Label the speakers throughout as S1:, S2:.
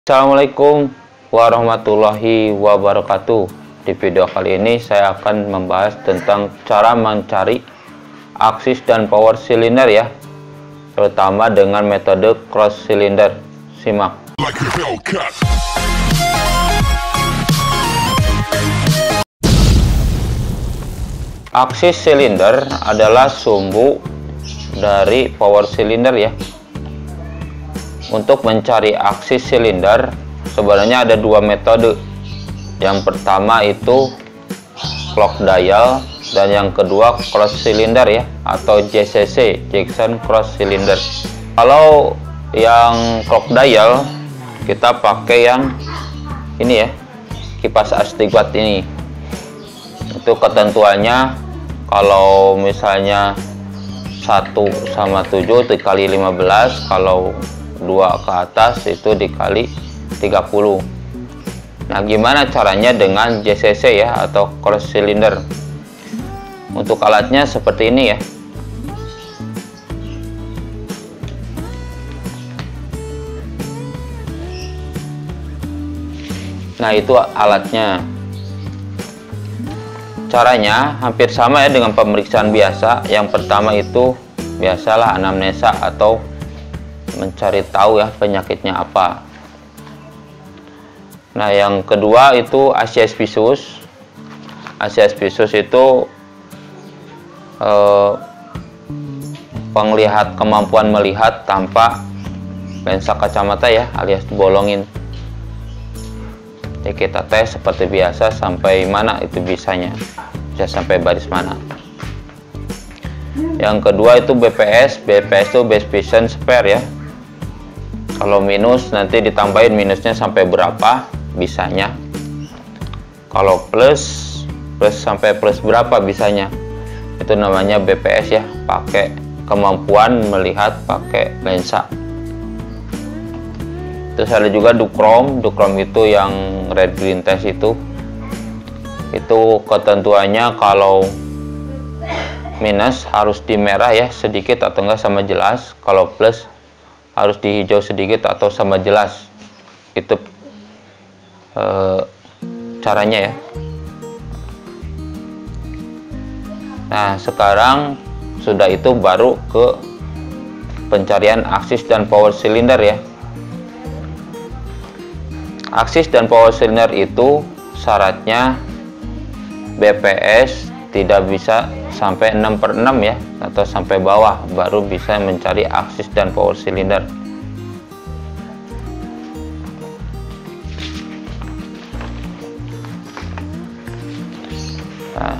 S1: Assalamualaikum warahmatullahi wabarakatuh. Di video kali ini saya akan membahas tentang cara mencari aksis dan power cylinder ya, terutama dengan metode cross cylinder. Simak. Aksis silinder adalah sumbu dari power cylinder ya. Untuk mencari aksis silinder sebenarnya ada dua metode. Yang pertama itu clock dial dan yang kedua cross cylinder ya, atau JCC, Jackson Cross Cylinder. Kalau yang clock dial kita pakai yang ini ya, kipas Astigmat ini. Itu ketentuannya kalau misalnya 1/7 dikali 15, kalau 2 ke atas itu dikali 30. Nah, gimana caranya dengan JCC ya, atau cross cylinder? Untuk alatnya seperti ini ya. Nah, itu alatnya. Caranya hampir sama ya dengan pemeriksaan biasa. Yang pertama itu biasalah anamnesa atau mencari tahu ya penyakitnya apa. Nah, yang kedua itu ACS visus. ACS visus itu kemampuan melihat tanpa lensa kacamata ya, alias dibolongin. Jadi kita tes seperti biasa sampai mana itu bisanya, bisa sampai baris mana. Yang kedua itu BPS. BPS itu base vision spare ya. Kalau minus nanti ditambahin minusnya sampai berapa bisanya. Kalau plus sampai plus berapa bisanya. Itu namanya BPS ya, pakai kemampuan melihat pakai lensa. Terus ada juga Duchrome. Duchrome itu yang red green test itu ketentuannya kalau minus harus di merah ya sedikit atau enggak sama jelas. Kalau plus harus di hijau sedikit atau sama jelas. Itu caranya ya. Nah, sekarang sudah itu baru ke pencarian aksis dan power cylinder ya. Aksis dan power cylinder itu syaratnya BPS tidak bisa sampai 6/6 ya, atau sampai bawah, baru bisa mencari aksis dan power cylinder. Nah,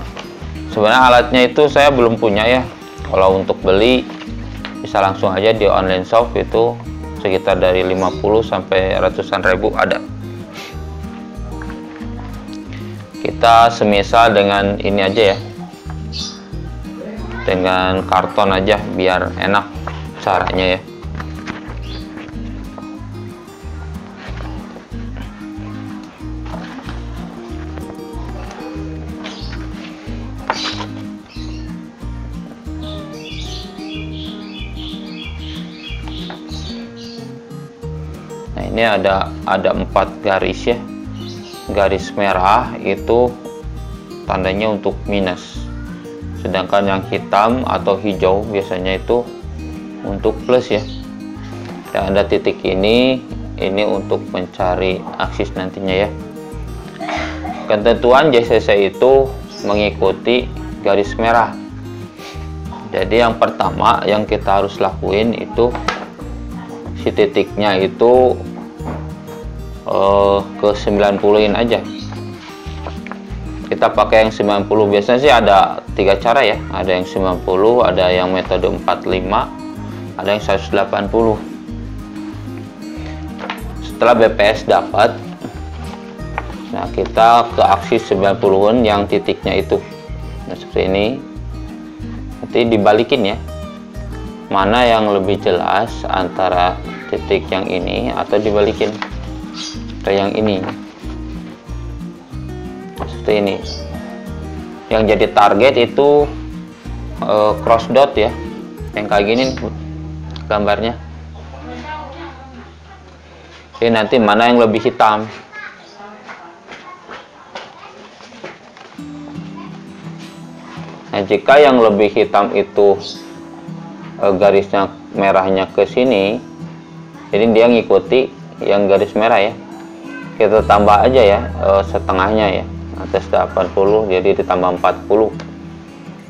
S1: sebenarnya alatnya itu saya belum punya ya. Kalau untuk beli bisa langsung aja di online shop, itu sekitar dari 50 sampai ratusan ribu ada. Kita semisal dengan ini aja ya, dengan karton aja biar enak caranya ya. Nah, ini ada 4 garis ya. Garis merah itu tandanya untuk minus, sedangkan yang hitam atau hijau biasanya itu untuk plus ya. Dan ada titik ini untuk mencari aksis nantinya ya. Ketentuan JCC itu mengikuti garis merah. Jadi yang pertama yang kita harus lakuin itu si titiknya itu ke 90-in aja. Kita pakai yang 90. Biasanya sih ada 3 cara ya. Ada yang 90, ada yang metode 45, ada yang 180. Setelah BPS dapat, nah kita ke aksis 90-in yang titiknya itu. Nah, seperti ini. Nanti dibalikin ya. Mana yang lebih jelas antara titik yang ini atau dibalikin ke yang ini. Seperti ini. Yang jadi target itu cross dot ya, yang kayak gini gambarnya. Jadi nanti mana yang lebih hitam. Nah, jika yang lebih hitam itu garisnya merahnya ke sini, jadi dia ngikuti yang garis merah ya. Kita tambah aja ya setengahnya ya, atas 80 jadi ditambah 40,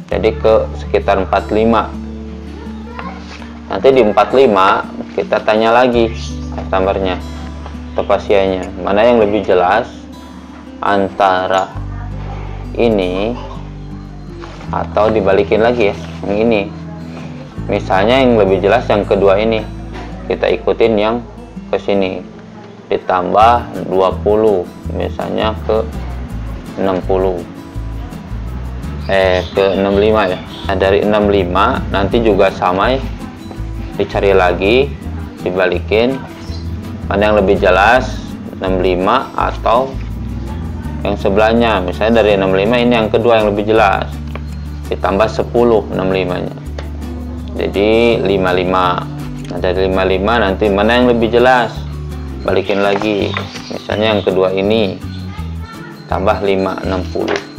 S1: jadi ke sekitar 45. Nanti di 45 kita tanya lagi customernya atau pasiennya, mana yang lebih jelas antara ini atau dibalikin lagi ya, yang ini. Misalnya yang lebih jelas yang kedua ini, kita ikutin yang ke sini, ditambah 20 misalnya ke 60 ke 65 ya. Nah, dari 65 nanti juga sama ya, dicari lagi, dibalikin mana yang lebih jelas, 65 atau yang sebelahnya. Misalnya dari 65 ini yang kedua yang lebih jelas, ditambah 10 65 nya jadi 55. Nah, dari 55 nanti mana yang lebih jelas, balikin lagi, misalnya yang kedua ini tambah 5 60.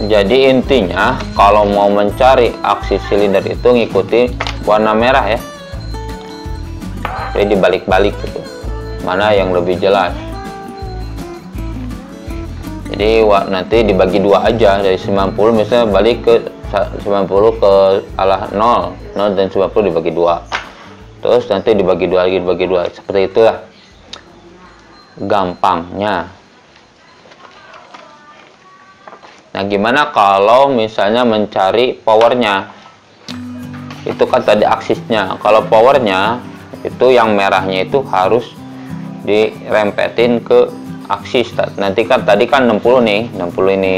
S1: Jadi intinya kalau mau mencari aksi silinder itu ngikuti warna merah ya, jadi dibalik-balik gitu, mana yang lebih jelas. Jadi nanti dibagi dua aja, dari 90 misalnya balik ke 90 ke arah 0 dan 90 dibagi dua, terus nanti dibagi dua lagi, dibagi dua, seperti itulah gampangnya. Nah, gimana kalau misalnya mencari powernya? Itu kan tadi aksisnya. Kalau powernya itu yang merahnya itu harus dirempetin ke aksis. Nanti kan tadi kan 60 nih, 60 ini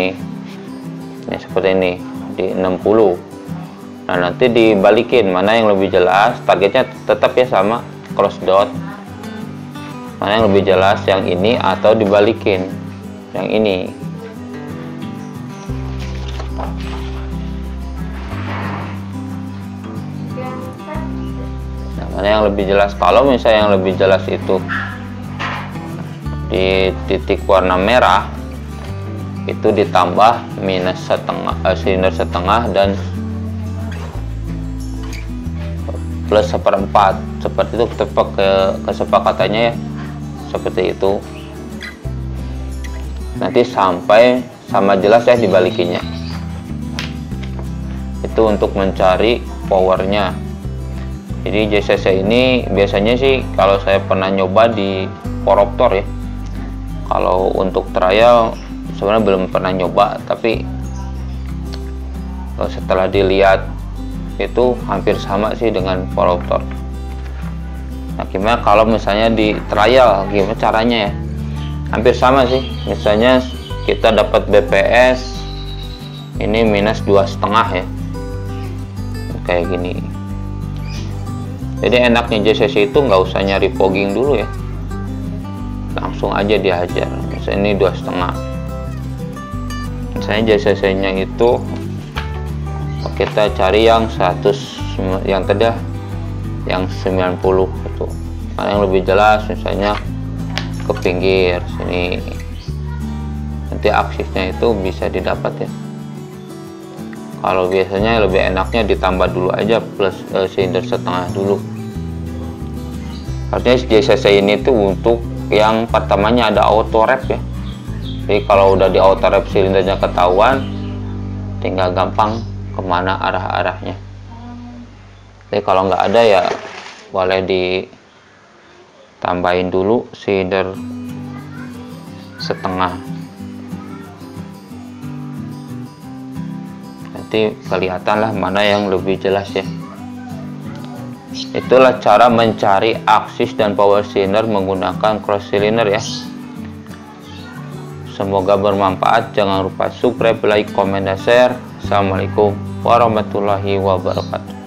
S1: seperti ini di 60. Nah, nanti dibalikin mana yang lebih jelas. Targetnya tetap ya sama, cross dot. Mana yang lebih jelas, yang ini atau dibalikin yang ini. Mana yang lebih jelas? Kalau misalnya yang lebih jelas itu di titik warna merah, itu ditambah minus setengah, silinder setengah dan plus seperempat, seperti itu kesepakatannya ya, seperti itu. Nanti sampai sama jelas ya dibalikinnya. Itu untuk mencari powernya. Jadi JCC ini biasanya sih kalau saya pernah nyoba di Koruptor ya. Kalau untuk trial sebenarnya belum pernah nyoba, tapi setelah dilihat itu hampir sama sih dengan Koruptor. Nah, gimana kalau misalnya di trial, gimana caranya ya? Hampir sama sih. Misalnya kita dapat BPS ini minus 2,5 ya, kayak gini. Jadi enaknya JCC itu nggak usah nyari fogging dulu ya, langsung aja dihajar. Misalnya ini 2,5. Misalnya JCC nya itu kita cari yang 100, yang tadi yang 90 itu. Nah, yang lebih jelas misalnya ke pinggir sini, nanti aksisnya itu bisa didapat ya. Kalau biasanya lebih enaknya ditambah dulu aja plus silinder setengah dulu. Artinya JCC ini tuh untuk yang pertamanya ada auto wrap ya. Jadi kalau udah di auto wrap silindernya ketahuan, tinggal gampang kemana arah-arahnya. Jadi kalau nggak ada ya boleh ditambahin dulu silinder setengah. Nanti kelihatan lah mana yang lebih jelas ya. Itulah cara mencari aksis dan power cylinder menggunakan cross cylinder ya. Semoga bermanfaat. Jangan lupa subscribe, like, komen, dan share. Assalamualaikum warahmatullahi wabarakatuh.